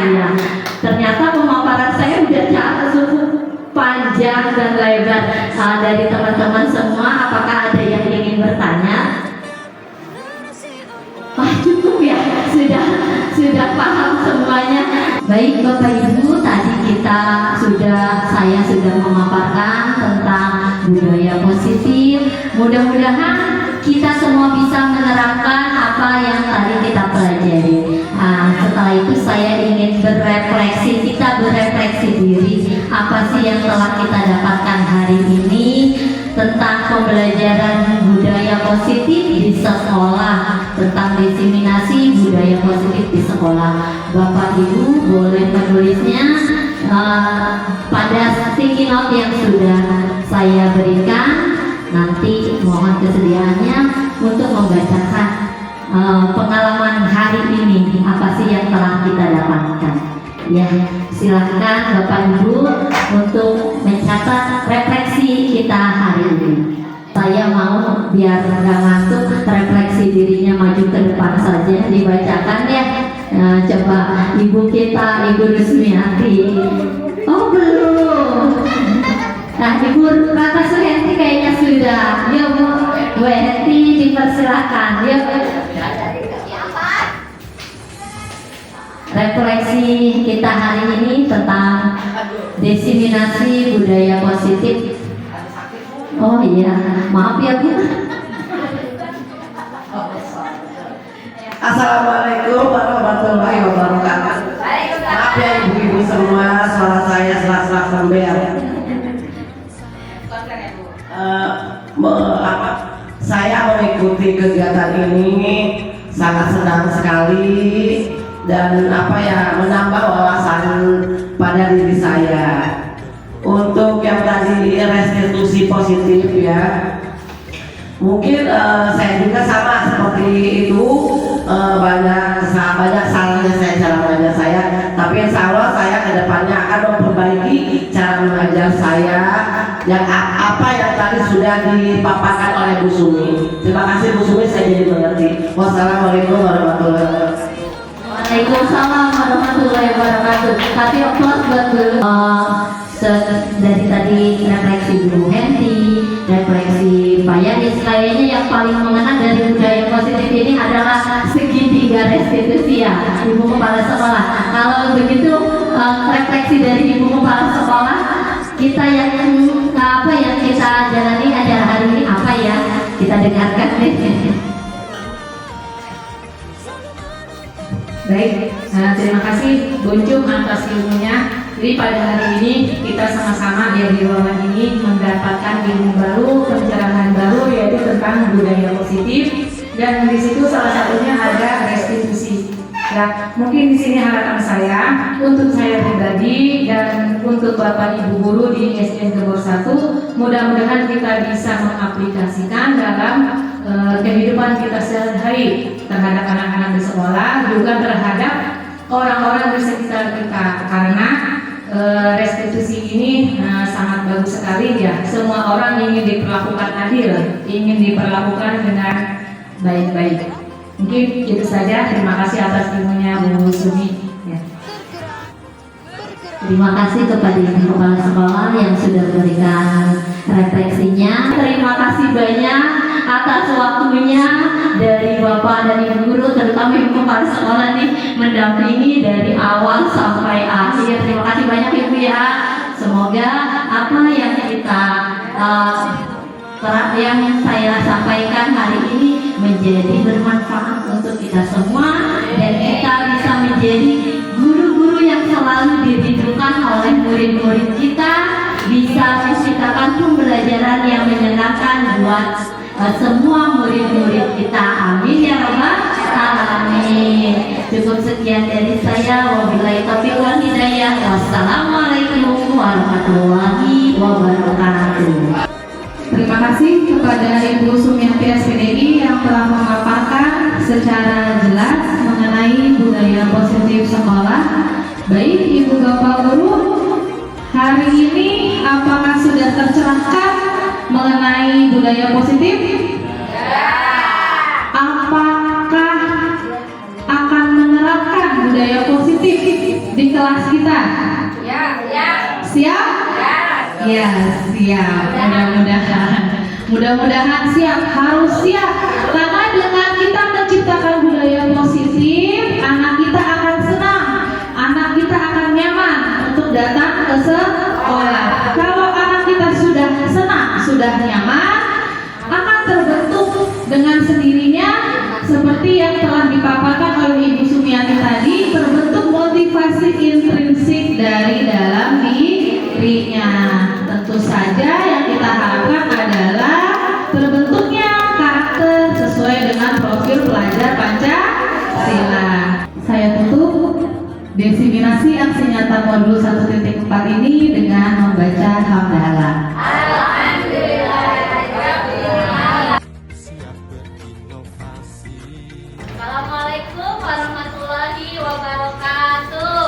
iya. Ternyata pemaparan saya udah cukup panjang dan lebar. Dari teman-teman semua, apakah ada yang ingin bertanya? Cukup ya, sudah paham semuanya. Baik Bapak Ibu, tadi saya sudah memaparkan tentang budaya positif. Mudah-mudahan kita semua bisa menerapkan apa yang tadi kita pelajari. Setelah itu saya ingin kita berefleksi diri, apa sih yang telah kita dapatkan hari ini tentang pembelajaran budaya positif di sekolah, tentang diseminasi budaya positif di sekolah. Bapak Ibu boleh menulisnya pada sticky note yang sudah saya berikan. Nanti mohon kesediaannya untuk membacakan pengalaman hari ini, apa sih yang telah kita dapatkan. Ya, silahkan Bapak Ibu untuk mencatat refleksi kita hari ini. Saya mau biar nggak ngantuk, refleksi dirinya maju ke depan saja, dibacakan ya. Coba ibu kita, Ibu Rusmiati. Oh belum. Nah Ibu Rata Suhenti kayaknya sudah. Ya Bu Henti dipersilakan. Ya refleksi kita hari ini tentang diseminasi budaya positif. Oh iya, maaf ya Bu. Assalamualaikum warahmatullahi wabarakatuh. Maaf ya ibu-ibu semua, suara saya serak-serak sambil. Saya mengikuti kegiatan ini sangat senang sekali dan menambah wawasan pada diri saya. Untuk yang tadi restitusi positif ya, mungkin saya juga sama seperti itu, banyak salahnya cara mengajar saya, tapi insya Allah saya kedepannya akan memperbaiki cara mengajar saya yang apa yang tadi sudah dipaparkan oleh Bu Sumi. Terima kasih Bu Sumi, saya jadi mengerti. Wassalamualaikum warahmatullahi wabarakatuh. Waalaikumsalam warahmatullahi wabarakatuh. Tapi applause buat Bu. Dari tadi refleksi Bu Henti, refleksi Pak Yanis, kayaknya yang paling mengena dari budaya positif ini adalah segitiga restitusi ya, Ibu Kepala Sekolah. Kalau begitu refleksi dari Ibu Kepala Sekolah, kita yang kita jalani acara hari ini apa ya? Kita dengarkan deh. Baik, terima kasih Boncung atas ilmunya. Jadi pada hari ini kita sama-sama di ruangan ini mendapatkan ilmu baru, pencerahan baru yaitu tentang budaya positif, dan di situ salah satunya ada restitusi. Ya, mungkin di sini harapan saya untuk saya pribadi dan untuk Bapak Ibu guru di SDN Gebor 1, mudah-mudahan kita bisa mengaplikasikan dalam kehidupan kita sehari-hari terhadap anak-anak di sekolah, juga terhadap orang-orang di sekitar kita, karena restitusi ini sangat bagus sekali ya. Semua orang ingin diperlakukan adil, ingin diperlakukan dengan baik-baik. Mungkin itu saja. Terima kasih atas ilmunya Bu Sumi. Ya. Terima kasih kepada Ibu Kepala Sekolah yang sudah memberikan refleksinya. Terima kasih banyak atas waktunya dari Bapak dan Ibu Guru, terutama Ibu Kepala Sekolah nih mendampingi dari awal sampai akhir. Terima kasih banyak Ibu ya. Semoga apa yang kita yang saya sampaikan hari ini menjadi bermanfaat untuk kita semua, dan kita bisa menjadi guru-guru yang selalu dirindukan oleh murid-murid kita, bisa menciptakan pembelajaran yang menyenangkan buat semua murid-murid kita. Amin ya rabbal alamin. Cukup sekian dari saya. Wabillahi taufiq wal hidayah. Wassalamualaikum warahmatullahi wabarakatuh. Terima kasih kepada Ibu Sumiati SPDI yang telah memaparkan secara jelas mengenai budaya positif sekolah. Baik Ibu Bapak Guru, hari ini apakah sudah tercerahkan mengenai budaya positif? Apakah akan menerapkan budaya positif di kelas kita? Siap? Ya, siap. Mudah-mudahan siap, harus siap. Karena dengan kita menciptakan budaya positif, anak kita akan senang, anak kita akan nyaman untuk datang ke sekolah. Kalau anak kita sudah senang, sudah nyaman, akan terbentuk dengan sendirinya seperti yang telah dipaparkan oleh Ibu Sumiati tadi, terbentuk motivasi intrinsik dari dalam dirinya. Tentu saja yang kita harapkan adalah terbentuknya karakter sesuai dengan profil pelajar Pancasila. Saya tutup diseminasi aksi nyata modul 1.4 ini dengan membaca hamdalah. Assalamualaikum warahmatullahi wabarakatuh.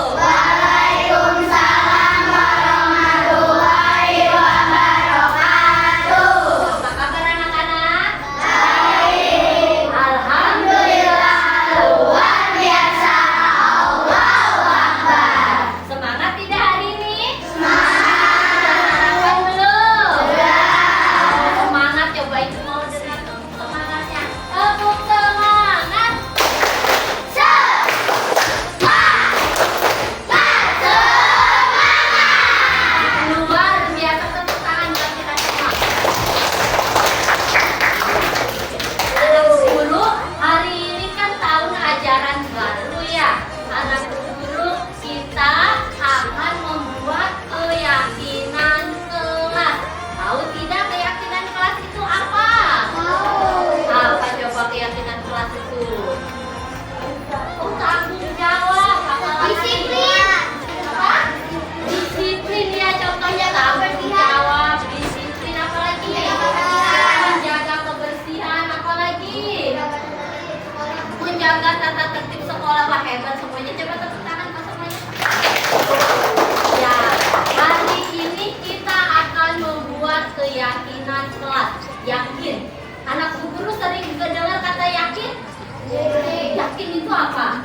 Yakin. Anak guru sering dengar kata yakin? Yakin itu apa?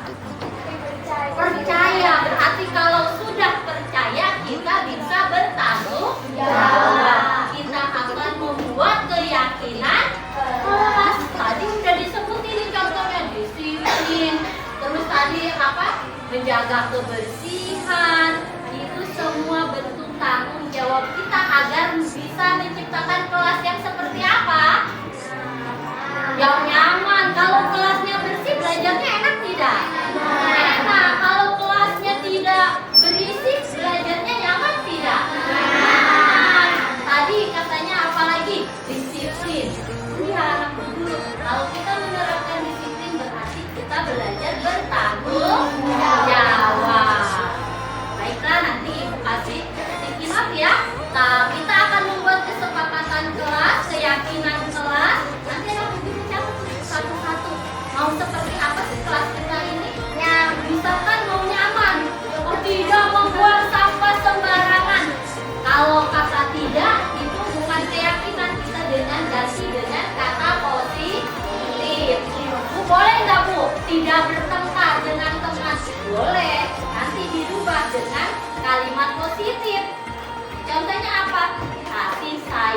Percaya. Berarti kalau sudah percaya kita bisa bertanggung jawab. Kita akan membuat keyakinan kelas. Tadi sudah disebutin contohnya disiplin. Terus tadi apa? Menjaga kebersihan. Itu semua bentuk tanggung jawab kita agar bisa menciptakan kelas yang seperti apa? Yang nyaman. Kalau kelasnya bersih, belajarnya enak tidak?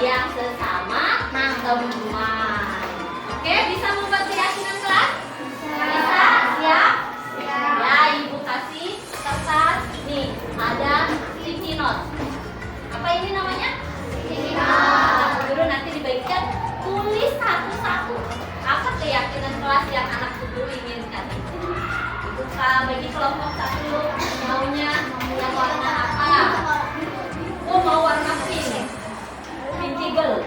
sayang sesama teman. Oke, bisa membuat keyakinan kelas? Bisa? Siap? Ya, Ibu kasih kertas. Nih, ada sticky note. Apa ini namanya? Sticky note. Guru nanti dibagikan, tulis satu-satu. Apa keyakinan kelas yang anak guru inginkan? Ibu bagi kelompok satu, maunya yang warna apa? Oh, mau warna pink. Pink eagle.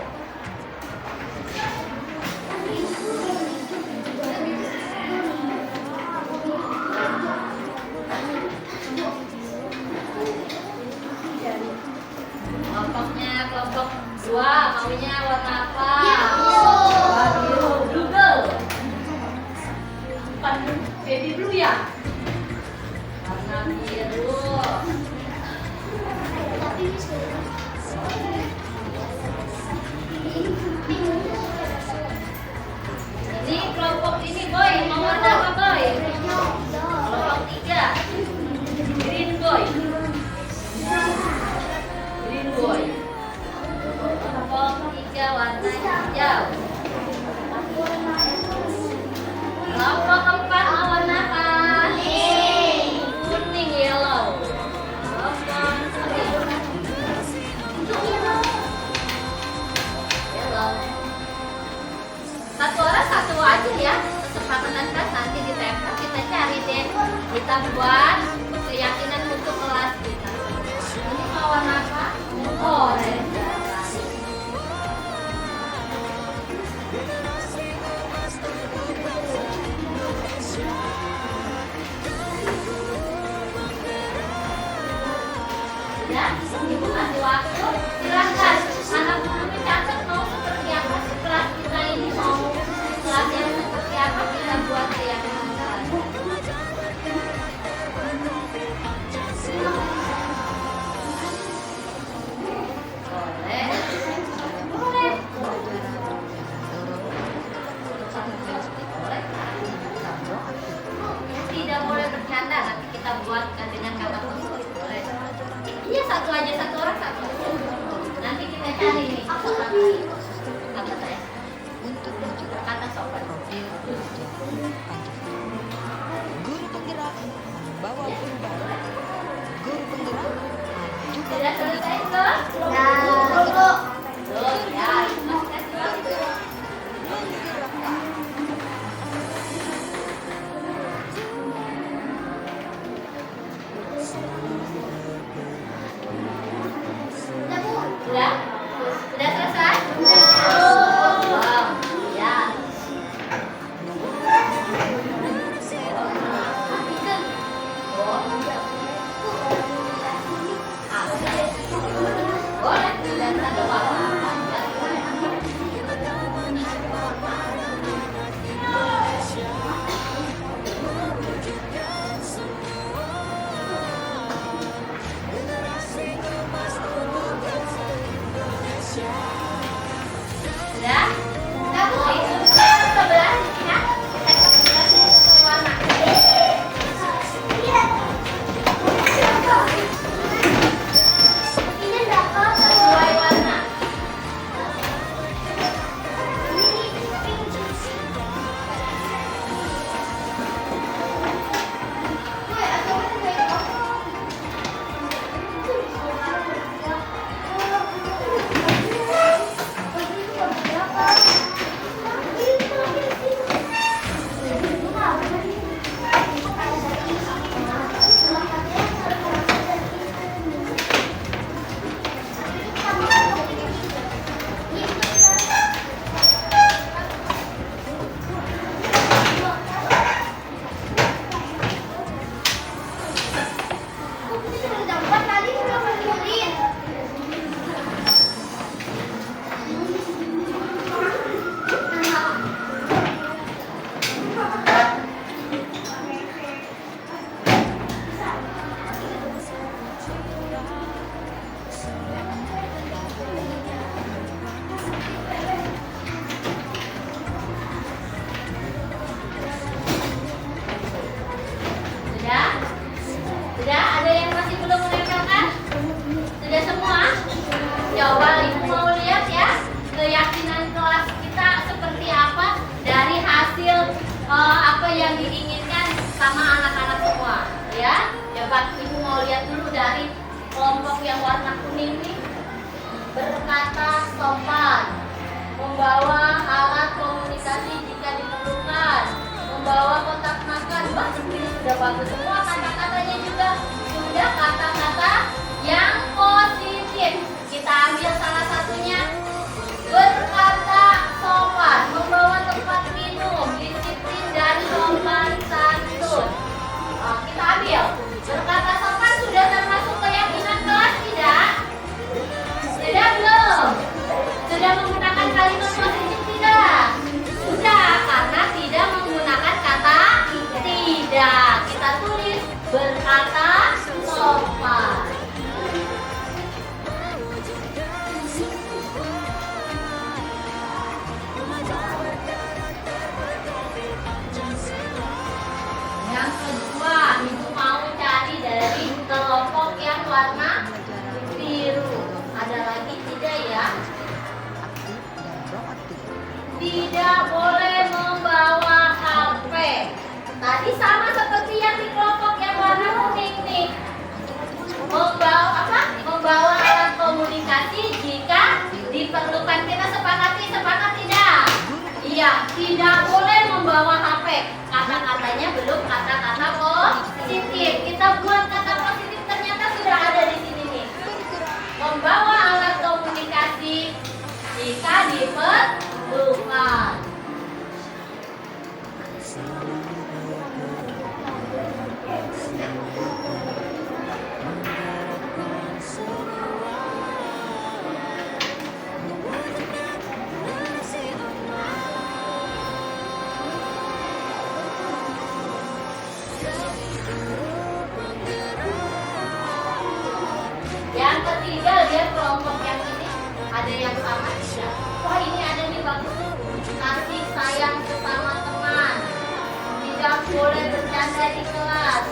Kelompok dua, maunya warna apa? Biru. Eagle. Bukan baby blue ya? Warna biru. Ini kelompok ini boy, mau warna apa boy? Kelompok tiga, green boy. Green boy. Kelompok tiga warna hijau. Kelompok empat mau warna apa? Kuning, yellow. Satu orang satu aja ya, kesepakatan kelas nanti ditempel, kita cari deh, kita buat keyakinan untuk kelas kita. Ini mau warna apa? Orange. Ya, Ibu kasih waktu, silahkan anak guru mencatat mau seperti apa sih kelas kita ini, mau kelas yang seperti apa kita buat keyakinan kelas. Boleh. Tidak boleh bercanda, nanti kita buat dengan kata kosong. Boleh. Iya, satu aja, satu orang satu. Nanti kita cari nih kata saya. Untuk menuju Kata sopan. guru penggerak membawa perubahan. Guru penggerak majukan Sudah selesai tuh? Ya. Tuh, ya, masih kasih waktu. Sudah? Sudah selesai? Wow, ya. Boleh, dan satu apa? yang diinginkan sama anak-anak semua? Ya, coba ibu mau lihat dulu dari kelompok yang warna kuning nih. Berkata sopan, membawa alat komunikasi jika diperlukan, membawa kotak makan. Wah, ini sudah bagus semua kata-katanya juga. Sudah kata-kata yang positif. Kita ambil salah satunya. Berkata sopan, membawa tempat minum, disiplin dan sopan santun. Kita ambil. Berkata sopan sudah termasuk keyakinan kelas tidak? Sudah belum? Sudah menggunakan kalimat positif tidak? Sudah, karena tidak menggunakan kata tidak. Kita tulis berkata sopan. Yang kedua, ibu mau cari dari kelompok yang warna biru. Ada lagi tidak ya? Tidak boleh membawa HP. Tadi sama seperti yang di kelompok yang warna kuning nih. Membawa apa? Membawa alat komunikasi jika diperlukan. Kita sepakati, sepakat tidak? Iya, tidak boleh membawa HP. Kata-katanya belum kata-kata positif. Kita buat kata positif, ternyata sudah ada di sini nih. Membawa alat komunikasi jika diperlukan. Yang ketiga, lihat kelompok yang ini ada yang sama tidak? Wah, ini ada nih bagus. Kasih sayang sesama teman. Tidak boleh bercanda di kelas.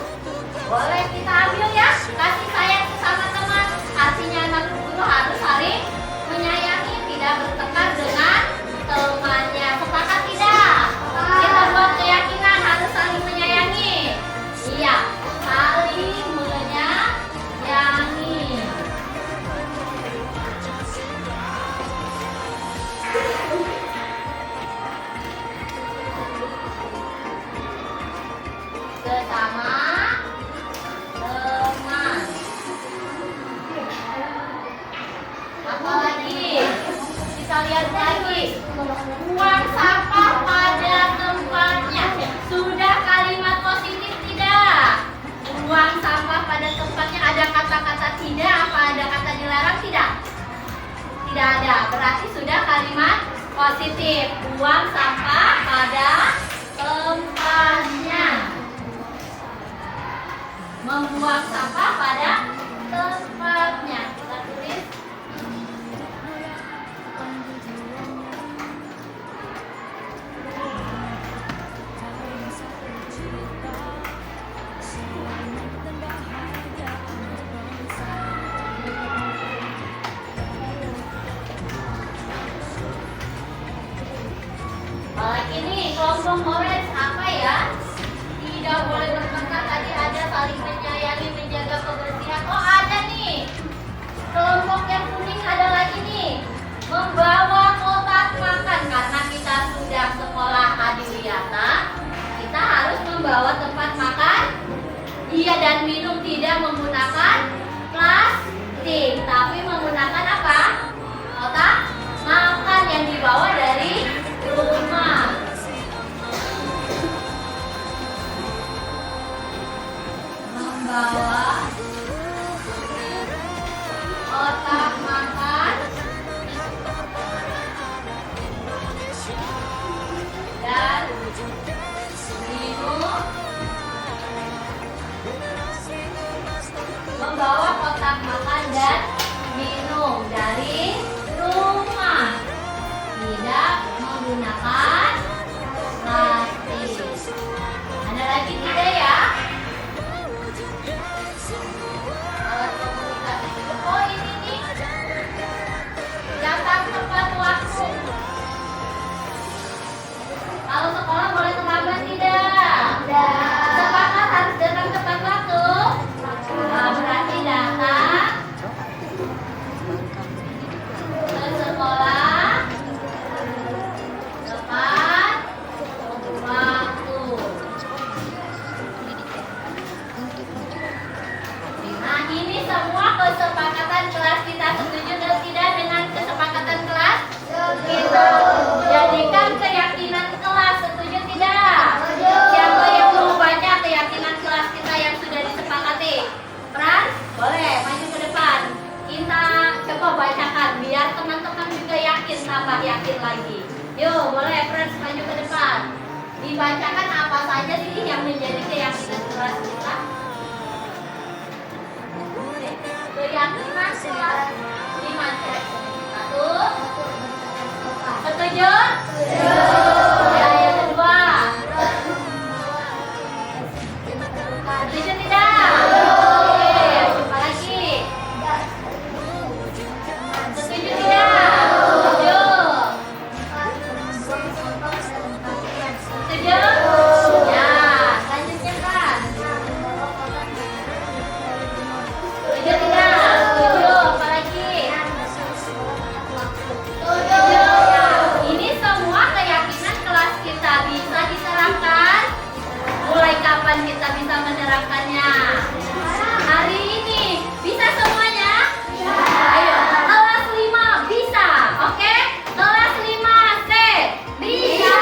Boleh kita ambil ya. Kasih sayang sesama teman. Artinya anak guru harus saling menyayangi, tidak bertengkar dengan temannya. Sepakat tidak? Kita buat keyakinan harus saling menyayangi. Iya, saling menyayangi. Sesama teman. Apalagi kita lihat lagi, buang sampah pada tempatnya. Sudah kalimat positif tidak? Buang sampah pada tempatnya. Ada kata-kata tidak? Apa ada kata dilarang tidak? Tidak ada. Berarti sudah kalimat positif. Buang sampah pada tempatnya. Membuang sampah pada tempatnya. Kita tulis. Ini kelompok orange apa ya? Tidak boleh bertengkar. Tadi ada saling menyayangi, menjaga kebersihan. Oh, ada nih. Kelompok yang kuning ada lagi nih. Membawa kotak makan. Karena kita sudah sekolah adiwiyata, kita harus membawa tempat makan. Iya, dan minum tidak menggunakan plastik, tapi menggunakan apa? Kotak makan yang dibawa dari rumah. Membawa kotak makan dan minum. Membawa kotak makan dan minum dari rumah. Tidak Ya, yang kedua. Setuju tidak? Oke, apa lagi? Setuju tidak? Setuju. Setuju? Ya, selanjutnya kan. Setuju tidak? Setuju. Apa lagi? Setuju. Ya, ini semua keyakinan kelas kita bisa diterapkan. Mulai kapan kita bisa menerapkannya? Hari ini. Bisa semuanya? Ayo, kelas 5 bisa. Oke? Kelas 5C bisa.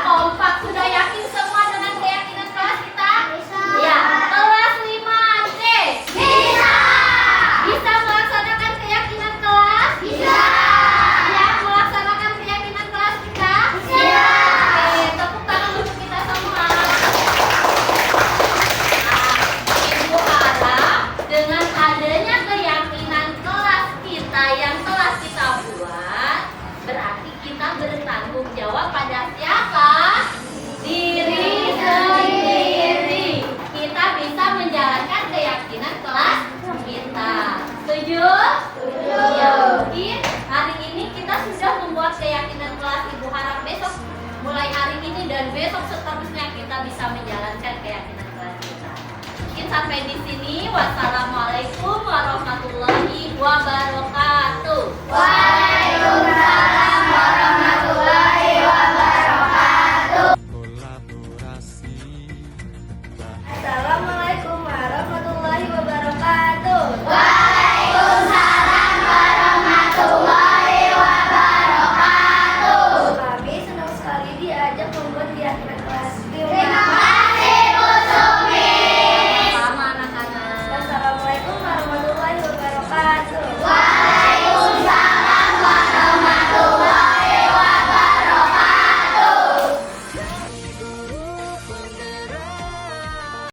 Kompak, sudah yakin semua dengan keyakinan kelas kita? Ya, kelas 5C bisa. Bisa melaksanakan keyakinan kelas? Bisa. Ya, melaksanakan keyakinan kelas kita? Bisa. Oke, tepuk tangan untuk kita semua. Ibu harap dengan adanya keyakinan kelas kita yang telah kita buat, berarti kita bertanggung jawab pada siapa? Diri sendiri. Kita bisa menjalankan keyakinan kelas kita. Setuju? Setuju. Ya, mungkin hari ini kita sudah membuat keyakinan kelas. Ibu harap besok, mulai hari ini dan besok seterusnya kita bisa menjalankan keyakinan kelas kita. Mungkin sampai di sini. Wassalamualaikum warahmatullahi wabarakatuh.